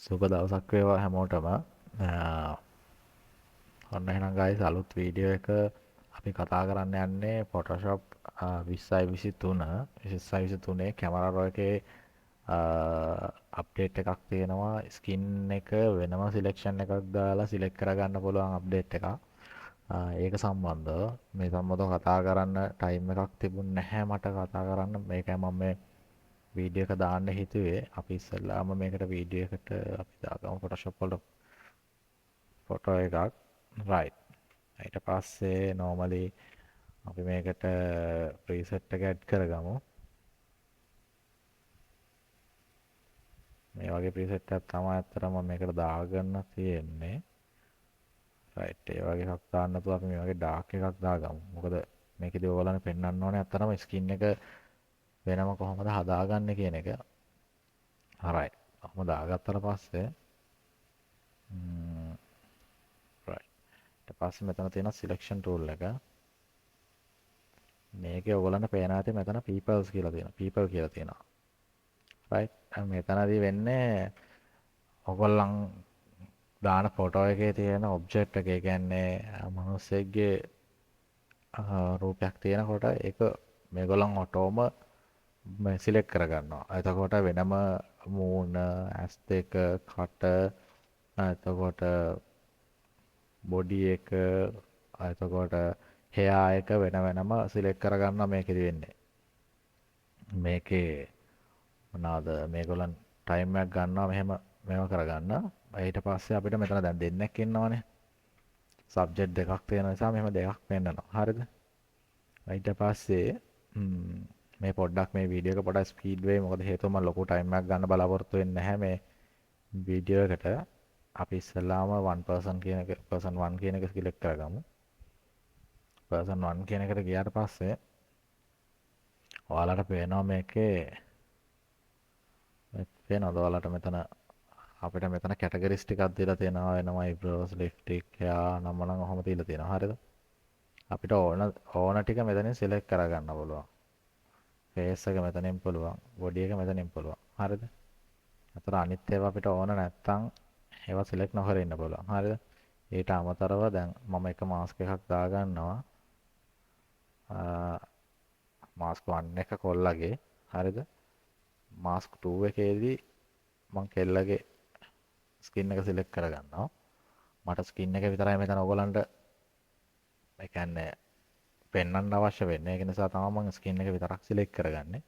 සුබ දවසක් වේවා හැමෝටම. ඔන්න එහෙනම් guys අලුත් වීඩියෝ එක අපි කතා කරන්න යන්නේ Photoshop 2023 2023 කැමරා රෝ එකේ අප්ඩේට් එකක් තියෙනවා. ස්කින් එක වෙනම සිලෙක්ෂන් එකක් දාලා සිලෙක්ට් කරගන්න පුළුවන් අප්ඩේට් එකක්. ඒක සම්බන්ධව මේ සම්බන්ධව කතා කරන්න ටයිම් එකක් තිබුණ නැහැ මට කතා කරන්න. මේකයි මම මේ වීඩියෝ එක දාන්න හිතුවේ. අපි ඉස්සෙල්ලාම මේකට වීඩියෝ එකට අපි දාගමු Photoshop වල ෆොටෝ එකක්. right. ඊට පස්සේ normally අපි මේකට preset එක add කරගමු. මේ වගේ preset එකක් තමයි අත්‍තරම මේකට දාගන්න තියෙන්නේ. right. ඒ වගේ එකක් දාන්න නැතුව අපි මේ වගේ dark එකක් දාගමු. මොකද මේකදී ඔයගොල්ලන්ට පෙන්වන්න ඕනේ අත්‍තරම skin එක වෙනම කොහොමද හදාගන්නේ කියන එක. හරයි. කොහොම දාගත්තට පස්සේ right. ඊට පස්සේ මෙතන තියෙන selection tool එක. මේකේ ඔයගොල්ලන්ට පේනවා ඇති මෙතන peoples කියලා තියෙනවා. people කියලා තියෙනවා. right. මෙතනදී වෙන්නේ ඔයගොල්ලන් දාන ෆොටෝ එකේ තියෙන ඔබ්ජෙක්ට් එක. ඒ කියන්නේ මිනිස්සෙක්ගේ රූපයක් තියෙනකොට ඒක මේගොල්ලන් ඔටෝම සිලෙක්ට් කරගන්නවා. එතකොට වෙනම මූණ, ඇස් දෙක, කට, එතකොට බොඩි එක, එතකොට හෙයා එක වෙන වෙනම සිලෙක්ට් කරගන්නවා මේකෙදි වෙන්නේ. මේකේ මොනවාද මේගොල්ලන් ටයිම් එකක් ගන්නවා මෙහෙම මේව කරගන්න. ඊට පස්සේ අපිට මෙතන දැන් දෙන්නෙක් ඉන්නවනේ. සබ්ජෙක්ට් දෙකක් තියෙන නිසා මෙහෙම දෙකක් පෙන්නනවා. හරිද? ඊට පස්සේ මේ පොඩ්ඩක් මේ වීඩියෝ එක පොඩ්ඩක් ස්පීඩ් වෙයි. මොකද හේතුව මම ලොකු ටයිම් එකක් ගන්න බලාපොරොත්තු වෙන්නේ නැහැ මේ වීඩියෝ එකට. අපි ඉස්සෙල්ලාම 1% කියන එක person 1 කියන එක සිලෙක්ට් කරගමු. person 1 කියන එකට ගියාට පස්සේ ඔයාලට පේනවා මේකේ පේනවද ඔයාලට මෙතන අපිට මෙතන කැටගරිස් ටිකක් දීලා තියෙනවා. වෙනම eyebrows, lipstick, hair නම් නම් ඔහොම දීලා තියෙනවා. හරිද? අපිට ඕන ටික මෙතනින් සිලෙක්ට් කරගන්න පුළුවන්. face එක මෙතනින් පුළුවන්. body එක මෙතනින් පුළුවන්. හරිද? අතර අනිත් ඒවා අපිට ඕන නැත්තම් ඒවා සිලෙක්ට් නොකර ඉන්න පුළුවන්. හරිද? ඊට අමතරව දැන් මම එක මාස්ක් එකක් දාගන්නවා. මාස්ක් 1 එක කොල්ලගේ. හරිද? මාස්ක් 2 එකේදී මම කෙල්ලගේ ස්කින් එක සිලෙක්ට් කරගන්නවා. මට ස්කින් එක විතරයි මෙතන ඔයගලන්ට ඒ කියන්නේ පෙන්වන්න අවශ්‍ය වෙන්නේ. ඒක නිසා තමයි මම ස්කින් එක විතරක් සිලෙක්ට් කරගන්නේ.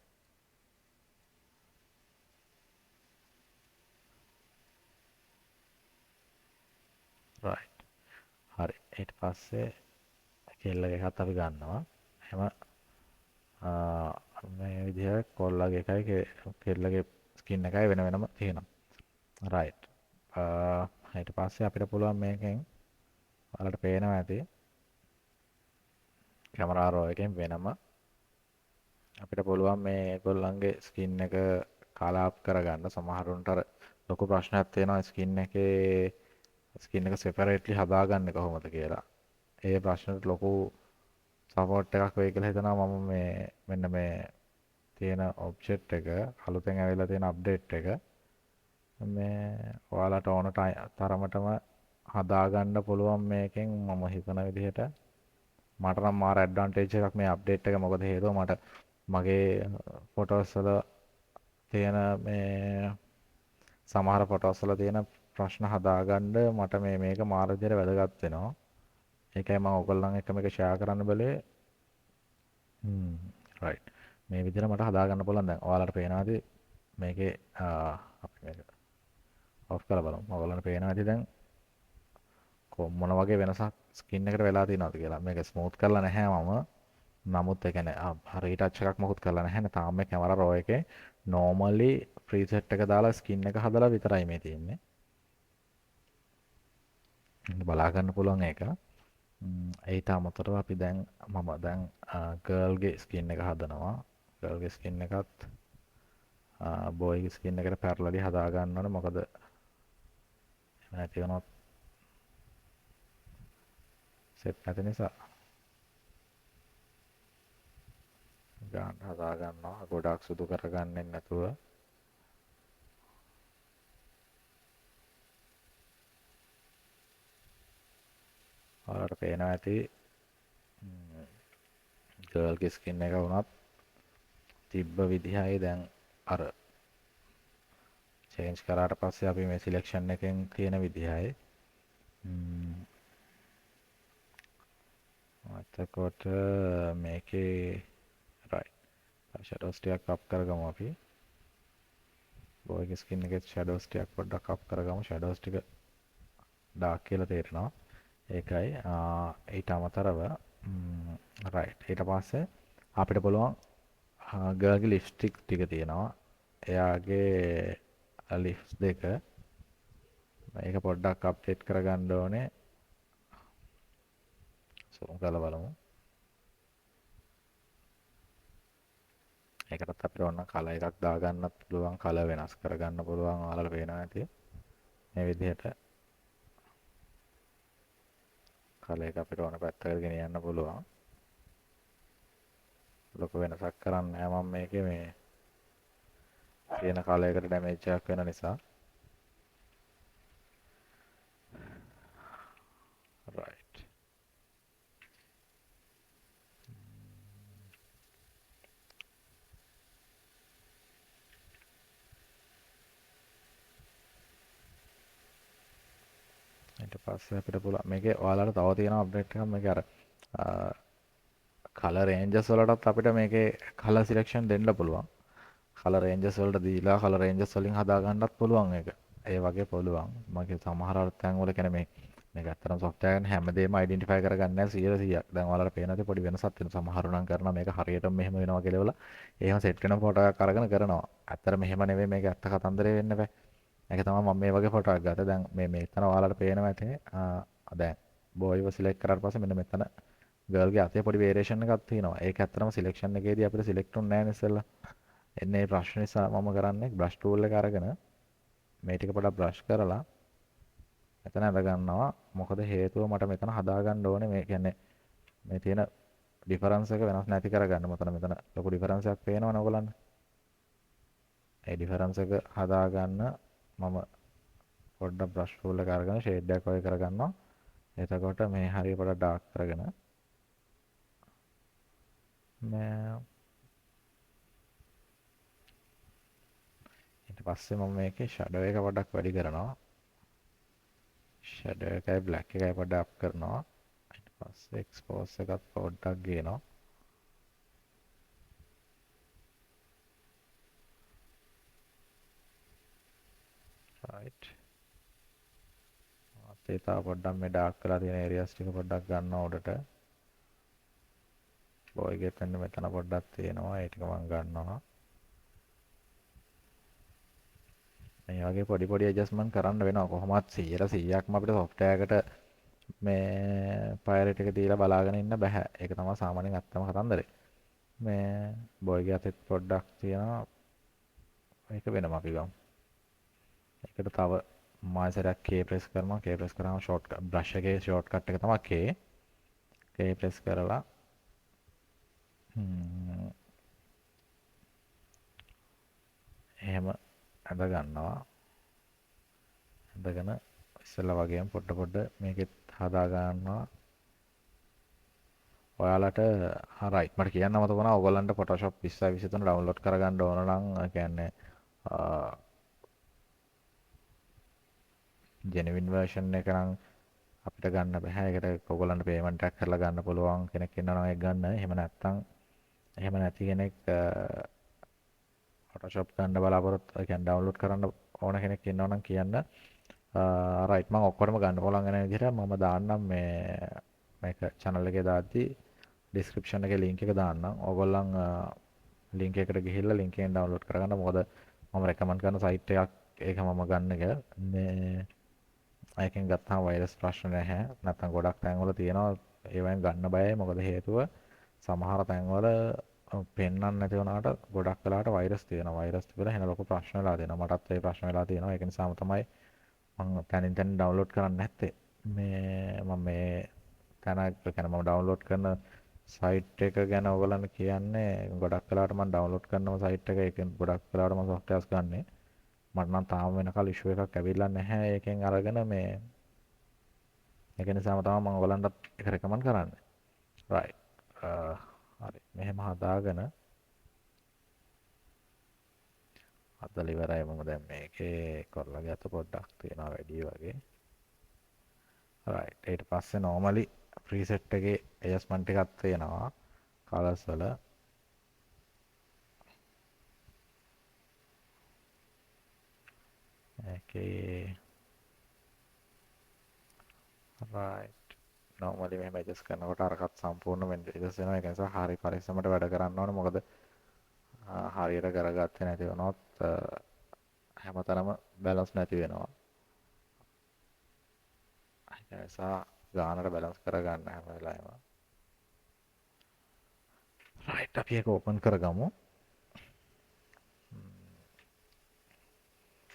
right. හරි. ඊට පස්සේ කෙල්ලගේ එකත් අපි ගන්නවා. එහෙම මේ විදිහට කොල්ලගේ එකයි කෙල්ලගේ ස්කින් එකයි වෙන වෙනම තියෙනවා. right. ඊට පස්සේ අපිට පුළුවන් මේකෙන් ඔයාලට පේනවා ඇති කැමරා රෝ එකෙන් වෙනම අපිට පුළුවන් මේ ඒගොල්ලන්ගේ ස්කින් එක කලාප් කරගන්න. සමහරුන්ට අර ලොකු ප්‍රශ්නයක් තියෙනවා ස්කින් එක සෙපරේට්ලි හදාගන්නේ කොහොමද කියලා. ඒ ප්‍රශ්නෙට ලොකු සපෝට් එකක් වෙයි කියලා හිතනවා මම මේ මෙන්න මේ තියෙන ඔබ්ජෙක්ට් එක අලුතෙන් ඇවිල්ලා තියෙන අප්ඩේට් එක මේ ඔයාලට ඕන තරමටම හදාගන්න පුළුවන් මේකෙන්. මම හිතන විදිහට මට නම් මාර ඇඩ්වාන්ටේජ් එකක් මේ අප්ඩේට් එක. මොකද හේතුව මට මගේ ෆොටෝස් වල තියෙන මේ සමහර ෆොටෝස් වල තියෙන ප්‍රශ්න හදාගන්න මට මේක මාර විදිහට වැදගත් වෙනවා. ඒකයි මම ඔයගොල්ලන් එක්ක මේක ෂෙයා කරන්න බැලුවේ. right. මේ විදිහට මට හදාගන්න පුළුවන්. දැන් ඔයාලට පේනවාද මේකේ අපි මේක ඔෆ් කරලා බලමු. ඔයගොල්ලන්ට පේනවා ඇති දැන් මොන වගේ වෙනසක් ස්කින් එකට වෙලා තියෙනවද කියලා. මේක ස්මූත් කරලා නැහැ මම. නමුත් ඒ කියන්නේ රීටච් එකක් මොකුත් කරලා නැහැ නේ. තාම මේ කැමරා රෝ එකේ normally preset එක දාලා ස්කින් එක හදලා විතරයි මේ තියෙන්නේ. බලා ගන්න පුළුවන් ඒක. ඊට අමතරව අපි දැන් මම දැන් ගර්ල්ගේ ස්කින් එක හදනවා. ගර්ල්ගේ ස්කින් එකත් බොයිගේ ස්කින් එකට පැරලලි හදා ගන්න ඕනේ. මොකද එහෙම නැති වුණොත් සෙට් නැති නිසා ගන්න හදා ගන්නවා. ගොඩාක් සුදු කරගන්නෙ නැතුව. ඔයාලට පේනවා ඇති ගර්ල්ගේ ස්කින් එක වුණත් තිබ්බ විදිහයි දැන් අර චේන්ජ් කරාට පස්සේ අපි මේ සිලෙක්ෂන් එකෙන් තියෙන විදිහයි. එතකොට මේකේ රයිට් ෂැඩෝස් ටිකක් අප් කරගමු අපි. බෝයිගේ ස්කින් එකේ ෂැඩෝස් ටිකක් පොඩ්ඩක් අප් කරගමු. ෂැඩෝස් ටික ඩාර්ක් කියලා තේරෙනවා. ඒකයි ඊට අමතරව රයිට් ඊට පස්සේ අපිට පුළුවන් ගර්ල්ගේ ලිප්ස්ටික් ටික තියෙනවා. එයාගේ ලිප්ස් දෙක මේක පොඩ්ඩක් අප්ඩේට් කරගන්න ඕනේ. සෝම් කරලා බලමු. ඒකටත් අපිට ඕන කලර් එකක් දාගන්නත් පුළුවන්, කලර් වෙනස් කරගන්න පුළුවන්. ඔයාලට පේනවා ඇති මේ විදිහට කලර් එක අපිට ඕන පැත්තකට ගෙනියන්න පුළුවන්. ලොකු වෙනසක් කරන්නේ නැහැ මම මේකේ මේ තියෙන කලර් එකට ඩැමේජ් එකක් වෙන නිසා. රයිට් ඊට පස්සේ අපිට පුළුවන් මේකේ ඔයාලට තව තියෙන අප්ඩේට් එකක් මේකේ අර කලර් රේන්ජස් වලටත් අපිට මේකේ කලර් සිලෙක්ෂන් දෙන්න පුළුවන්. කලර් රේන්ජස් වලට දීලා කලර් රේන්ජස් වලින් හදා ගන්නත් පුළුවන් ඒක. ඒ වගේ පුළුවන්. මගේ සමහර තැන් වල කියන්නේ මේක ඇත්තටම software එකෙන් හැමදේම identify කරගන්නේ නැහැ 100%ක්. දැන් ඔයාලට පේනවාද පොඩි වෙනසක් තියෙනවා. සමහරු නම් කරනවා මේක හරියටම මෙහෙම වෙනවා කියලා එහෙම සෙට් වෙන ෆොටෝ එකක් අරගෙන කරනවා. ඇත්තට මෙහෙම නෙවෙයි මේක ඇත්ත කතන්දරේ වෙන්න බෑ. ඒක තමයි මම මේ වගේ ෆොටෝ එකක් ගත්තා. දැන් මේ මෙතන ඔයාලට පේනවා ඇති. දැන් බෝයිව සිලෙක්ට් කරාට පස්සේ මෙන්න මෙතන ගර්ල්ගේ අතේ පොඩි වේරියේෂන් එකක් තියෙනවා. ඒක ඇත්තටම සිලෙක්ෂන් එකේදී අපිට සිලෙක්ට් උන්නේ නැහැ ඉස්සෙල්ලා. එන්නේ මේ ප්‍රශ්න නිසා මම කරන්නේ බ්‍රෂ් ටූල් එක අරගෙන මේ ටික පොඩ්ඩක් බ්‍රෂ් කරලා මෙතන අඳ ගන්නවා. මොකද හේතුව මට මෙතන හදා ගන්න ඕනේ. මේ කියන්නේ මේ තියෙන ඩිෆරන්ස් එක වෙනස් නැති කරගන්න. මෙතන ලොකු ඩිෆරන්ස් එකක් පේනවනේ ඔයගොල්ලන්ට. ඒ ඩිෆරන්ස් එක හදා ගන්න මම පොඩ්ඩක් බ්‍රෂ් ටූල් එක අරගෙන ෂේඩ් එකක් වගේ කරගන්නවා. එතකොට මේ හරිය පොඩ්ඩක් ඩාර්ක් කරගෙන ඊට පස්සේ මම මේකේ ෂැඩෝ එක පොඩ්ඩක් වැඩි කරනවා. ෂැඩෝ එකයි බ්ලැක් එකයි පොඩ්ඩක් අප් කරනවා. ඊට පස්සේ එක්ස්පෝස් එකත් පොඩ්ඩක් ගේනවා. රයිට් ඒ තා පොඩ්ඩක් මේ ඩාර්ක් කරලා තියෙන ඒරියාස් ටික පොඩ්ඩක් ගන්නවා උඩට. බෝයිගේ පෙන්න මෙතන පොඩ්ඩක් තියෙනවා. ඒ ටික මම ගන්නවා. මේ වගේ පොඩි පොඩි ඇඩ්ජස්ට්මන්ට් කරන්න වෙනවා. කොහොමත් 100%ක්ම අපිට software එකට මේ පයරට් එක දීලා බලාගෙන ඉන්න බෑ. ඒක තමයි සාමාන්‍යයෙන් අත්තම කතන්දරේ. මේ බෝයිගේ අතෙත් පොඩ්ඩක් තියෙනවා. ඒක වෙනම අපි ගමු. ඒකට තව මාසරයක් K ප්‍රෙස් කරනවා. K ප්‍රෙස් කරාම ෂෝට්කට් බ්‍රෂ් එකේ ෂෝට්කට් එක තමයි K. K ප්‍රෙස් කරලා එහෙම අඳ ගන්නවා. අඳගෙන ඉස්සෙල්ලා වගේම පොඩ මේකෙත් හදා ගන්නවා. ඔයාලට රයිට් මට කියන්න මතක වුණා ඔයගොල්ලන්ට Photoshop 2023 ඩවුන්ලෝඩ් කරගන්න ඕන නම් කියන්නේ ජෙනුවින් version එක නම් අපිට ගන්න බෑ. ඒකට ඔයගොල්ලන්ට පේමන්ට් එකක් කරලා ගන්න පුළුවන් කෙනෙක් ඉන්නවා නම් ඒක ගන්න. එහෙම නැති කෙනෙක් Photoshop ගන්න බලාපොරොත්තු කියන්නේ ඩවුන්ලෝඩ් කරන්න ඕන කෙනෙක් ඉන්නවා නම් කියන්න. රයිට් මම ඔක්කොටම ගන්න පුළුවන් වෙන විදිහට මම දාන්නම් මේක channel එකේ දාද්දී description එකේ link එක දාන්නම්. ඕගොල්ලන් link එකට ගිහිල්ලා link එකෙන් download කරගන්න. මොකද මම recommend කරන site එකක් ඒක මම ගන්න එක. මේ ඒකෙන් ගත්තාම වෛරස් ප්‍රශ්න නැහැ. නැත්නම් ගොඩක් තැන්වල තියෙනවා ඒවෙන් ගන්න බයයි. මොකද හේතුව සමහර තැන්වල පෙන්වන්න නැති වුණාට ගොඩක් වෙලාවට වෛරස් තියෙනවා. වෛරස් තිබුණා එහෙනම් ලොකු ප්‍රශ්න වෙලා තියෙනවා. මටත් ඒ ප්‍රශ්න වෙලා තියෙනවා. ඒක නිසාම තමයි මම තැනින් download කරන්නේ නැත්තේ. මේ තැන කියන්නේ මම download කරන site එක ගැන ඔයගොල්ලන්ට කියන්නේ ගොඩක් වෙලාවට මම download කරනම site එක ඒකෙන් ගොඩක් වෙලාවට මම softwares ගන්නෙ. මට නම් තාම වෙනකල් issue එකක් ඇවිල්ලා නැහැ. ඒකෙන් අරගෙන මේ ඒක නිසාම තමයි මම ඔයගලන්ටත් ඒක රෙකමන්ඩ් කරන්නේ. right. හරි. මෙහෙම හදාගෙන හදලා ඉවරයි. මම දැන් මේකේ කරලා ගත්ත පොඩ්ඩක් තියෙනවා වැඩි වගේ. right. ඊට පස්සේ normally preset එකේ adjustment එකක් තියෙනවා colors වල. ඒකේ right. normally මෙහෙම adjust කරනකොට අරකට සම්පූර්ණ වෙන්න adjust වෙනවා. ඒක නිසා හරි පරිස්සමට වැඩ කරන්න ඕනේ. මොකද හරියට කරගත්තේ නැති වුණොත් හැමතැනම බැලන්ස් නැති වෙනවා. ඒක නිසා ගානට බැලන්ස් කරගන්න හැම වෙලාවෙම. right. අපි ඒක ඕපන් කරගමු.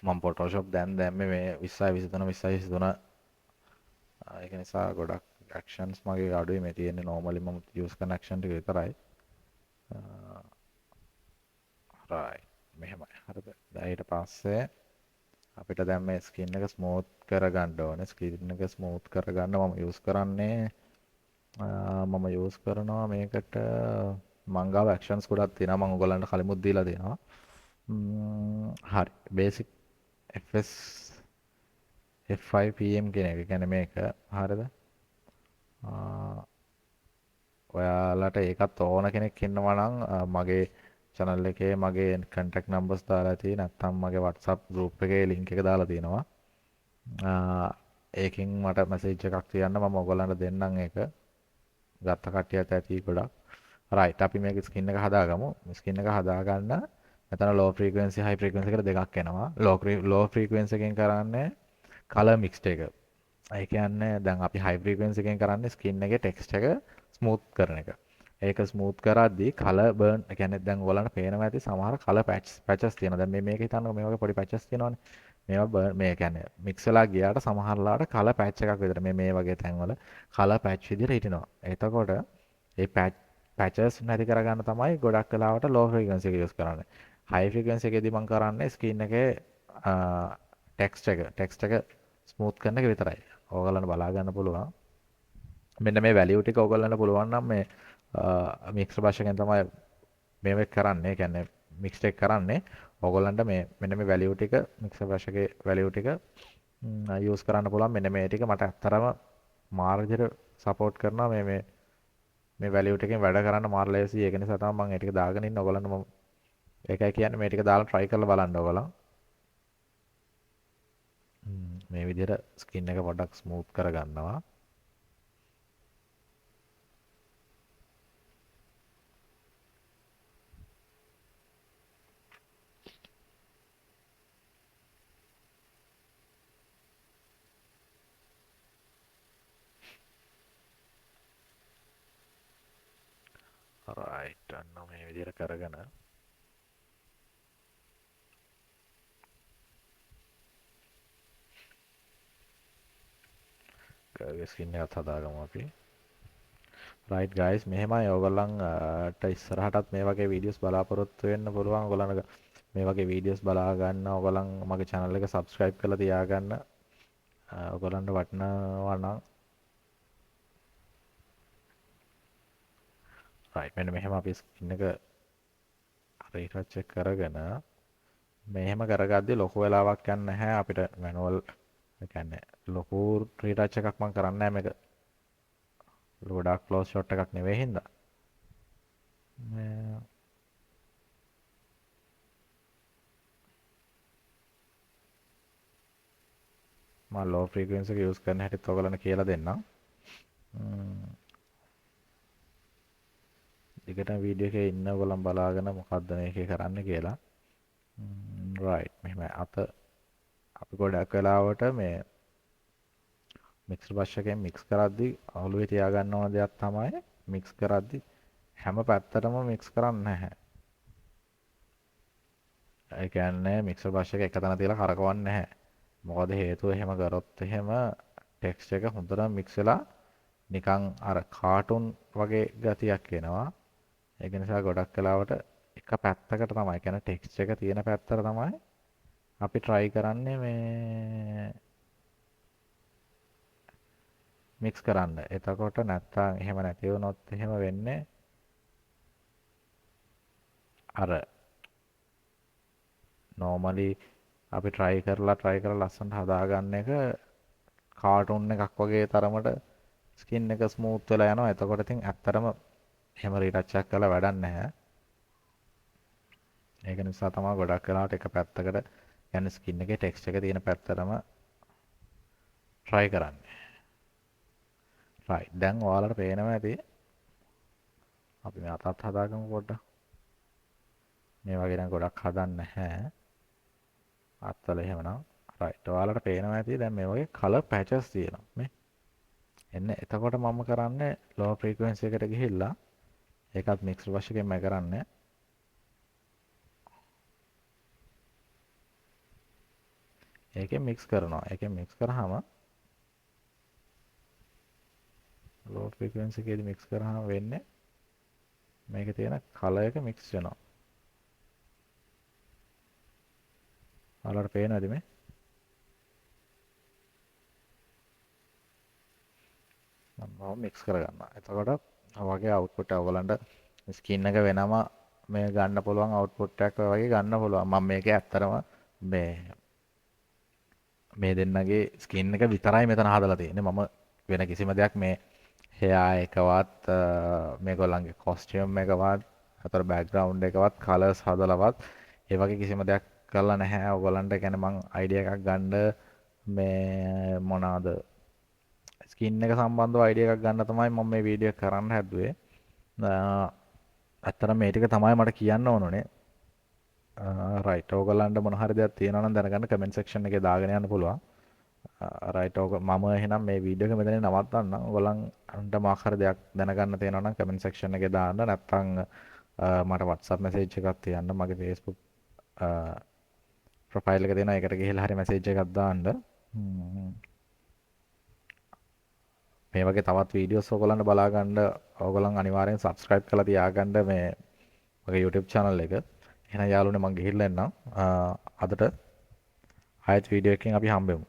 මම Photoshop දැන් දැම්මේ මේ 20යි 23 20යි 23. ඒක නිසා ගොඩක් actions මගේ අඩුයි මේ තියෙන්නේ. normally මම use කරන action ටික විතරයි. right. මෙහෙමයි. හරිද? දැන් ඊට පස්සේ අපිට දැන් මේ ස්කින් එක ස්මූත් කරගන්න ඕනේ. ස්කින් එක ස්මූත් කරගන්න මම use කරන්නේ මම use කරනවා මේකට මං ගාව actions ගොඩක් තියෙනවා. මම ඔයගොල්ලන්ට කලිමුත් දීලා තියෙනවා. හරි. basic fs f5pm කියන එක. කියන්නේ මේක හරිද? ඔයාලට ඒකත් ඕන කෙනෙක් ඉන්නවා නම් මගේ channel එකේ මගේ contact numbers දාලා තියෙයි. නැත්නම් මගේ WhatsApp group එකේ link එක දාලා තියෙනවා. ඒකෙන් මට message එකක් තියන්න මම ඔයගොල්ලන්ට දෙන්නම් ඒක. ගත්ත කට්ටියත් ඇති ගොඩක්. right. අපි මේක skin එක හදාගමු. skin එක හදාගන්න මෙතන low frequency high frequency කියලා දෙකක් එනවා. low frequency එකෙන් කරන්නේ color mixed එක. ඒ කියන්නේ දැන් අපි high frequency එකෙන් කරන්නේ skin එකේ text එක smooth කරන එක. ඒක smooth කරද්දී color burn ඒ කියන්නේ දැන් ඔයාලන්ට පේනවා ඇති සමහර color patches තියෙනවා. දැන් මේක හිතන්නකෝ මේ වගේ පොඩි patches තියෙනවානේ. මේවා burn මේ කියන්නේ mix වෙලා ගියාට සමහරලාට color patch එකක් විතර මේ වගේ තැන්වල color patch විදිහට හිටිනවා. එතකොට ඒ patches නැති කරගන්න තමයි ගොඩක් වෙලාවට low frequency එක use කරන්නේ. high frequency එකේදී මම කරන්නේ skin එකේ text එක ස්මූත් කරන එක විතරයි. ඕගොල්ලන්ට බලා ගන්න පුළුවන්. මෙන්න මේ වැලියු ටික ඕගොල්ලන්ට පුළුවන් නම් මේ මික්සර් බ්‍රෂ් එකෙන් තමයි මේක කරන්නේ. ඒ කියන්නේ මික්ස් එක කරන්නේ. ඕගොල්ලන්ට මේ මෙන්න මේ වැලියු ටික මික්සර් බ්‍රෂ් එකේ වැලියු ටික යූස් කරන්න පුළුවන්. මෙන්න මේ ටික මට ඇත්තරම මාර්ගයට සපෝට් කරනවා මේ වැලියු ටිකෙන් වැඩ කරන්න මාර ලේසියි. ඒක නිසා තමයි මම මේ ටික දාගෙන ඉන්නේ. ඕගොල්ලන්ට මම ඒකයි කියන්නේ මේ ටික දාලා try කරලා බලන්න ඕගොල්ලන්. මේ විදිහට ස්කින් එක පොඩ්ඩක් ස්මූත් කරගන්නවා. right. අන්න මේ විදිහට කරගෙන ස්කින් එකත් හදාගමු අපි. right guys මෙහෙමයි ඔයගොල්ලන්ට ඉස්සරහටත් මේ වගේ වීඩියෝස් බලාපොරොත්තු වෙන්න පුළුවන්. ඔයගොල්ලන්ට මේ වගේ වීඩියෝස් බලා ගන්න ඔයගොල්ලන් මගේ channel එක subscribe කරලා තියාගන්න. ඔයගොල්ලන්ට වටිනවා නම් right මෙන්න මෙහෙම අපි ස්කින් එක retouch එක කරගෙන මෙහෙම කරගද්දි ලොකු වෙලාවක් යන්නේ නැහැ අපිට manual ඒ කියන්නේ ලොකු retouch එකක් මම කරන්නේ නැහැ මේක. ගොඩාක් close shot එකක් නෙවෙයි හින්දා. මම low frequency එක use කරන හැටිත් ඔයගොල්ලන්ට කියලා දෙන්නම්. දිගටම වීඩියෝ එකේ ඉන්න ඔයගොල්ලන් බලාගෙන මොකද්ද මේකේ කරන්න කියලා. right මෙහෙම අපි ගොඩක් වෙලාවට මේ මික්සර් බ්‍රෂ් එකෙන් මික්ස් කරද්දී ඔළුවේ තියාගන්න ඕන දෙයක් තමයි මික්ස් කරද්දී හැම පැත්තටම මික්ස් කරන්නේ නැහැ. ඒ කියන්නේ මික්සර් බ්‍රෂ් එක එක තැන තියලා කරකවන්නේ නැහැ. මොකද හේතුව එහෙම කරොත් එහෙම ටෙක්ස්චර් එක හොඳට මික්ස් වෙලා නිකන් අර කාටුන් වගේ ගතියක් එනවා. ඒක නිසා ගොඩක් වෙලාවට එක පැත්තකට තමයි කියන්නේ ටෙක්ස්චර් එක තියෙන පැත්තට තමයි අපි try කරන්නේ මික්ස් කරන්න. එතකොට නැත්තම් එහෙම නැති වුණොත් එහෙම වෙන්නේ අර normally අපි try කරලා ලස්සනට හදාගන්න එක කාටුන් එකක් වගේ තරමට ස්කින් එක ස්මූත් වෙලා යනවා. එතකොට ඉතින් ඇත්තටම එහෙම රීටච් එකක් කරලා වැඩක් නැහැ. ඒක නිසා තමයි ගොඩක් වෙලාවට එක පැත්තකට يعني ස්කින් එකේ ටෙක්ස්චර් එක තියෙන පැත්තටම try කරන්නේ. right. දැන් ඔයාලට පේනවා ඇති අපි මේ අතත් හදාගමු පොඩ්ඩක්. මේ වගේ නම් ගොඩක් හදන්න නැහැ. අත්වල එහෙමනම් right. ඔයාලට පේනවා ඇති දැන් මේ වගේ color patches තියෙනවා. මේ එන්න එතකොට මම කරන්නේ low frequency එකට ගිහිල්ලා ඒකත් mix brush එකෙන්ම කරන්නේ. ඒකෙන් mix කරනවා. ඒකෙන් mix කරාම low frequency එකේදී mix කරාම වෙන්නේ මේකේ තියෙන color එක mix වෙනවා. ඔයාලට පේනවද මේ? මම mix කරගන්නවා. එතකොට වගේ output එක ඔයගලන්ට skin එක වෙනම මේ ගන්න පුළුවන් output එකක් වගේ ගන්න පුළුවන්. මම මේකේ ඇත්තරම මේ දෙන්නගේ ස්කින් එක විතරයි මෙතන හදලා තියෙන්නේ. මම වෙන කිසිම දෙයක් මේ hair එකවත් මේගොල්ලන්ගේ costume එකවත් අතර background එකවත් colors හදලවත් ඒ වගේ කිසිම දෙයක් කරලා නැහැ. ඔයගොල්ලන්ට කියන්නේ මං idea එකක් ගන්න මේ මොනවාද ස්කින් එක සම්බන්ධව idea එකක් ගන්න තමයි මම මේ වීඩියෝ කරන්න හැදුවේ. ඇත්තටම මේ ටික තමයි මට කියන්න ඕනුනේ. රයිට් ඕගොල්ලන්ට මොන හරි දෙයක් තියෙනවා නම් දැනගන්න කමෙන්ට් සෙක්ෂන් එකේ දාගෙන යන්න පුළුවන්. රයිට් මම එහෙනම් මේ වීඩියෝ එක මෙතනින් නවත්තන්නම්. ඔයගොල්ලන්ට මොකක් හරි දෙයක් දැනගන්න තියෙනවා නම් කමෙන්ට් සෙක්ෂන් එකේ දාන්න. නැත්නම් මට WhatsApp message එකක් තියන්න. මගේ Facebook ප්‍රොෆයිල් එක දෙනවා. ඒකට ගිහිල්ලා හරි message එකක් දාන්න. මේ වගේ තවත් වීඩියෝස් ඔයගොල්ලන්ට බලා ගන්න ඔයගොල්ලන් අනිවාර්යෙන් subscribe කරලා තියාගන්න මේ මගේ YouTube channel එක. එහෙනම් යාළුවනේ මම ගිහිල්ලා එන්නම්. අදට ආයෙත් වීඩියෝ එකකින් අපි හම්බෙමු.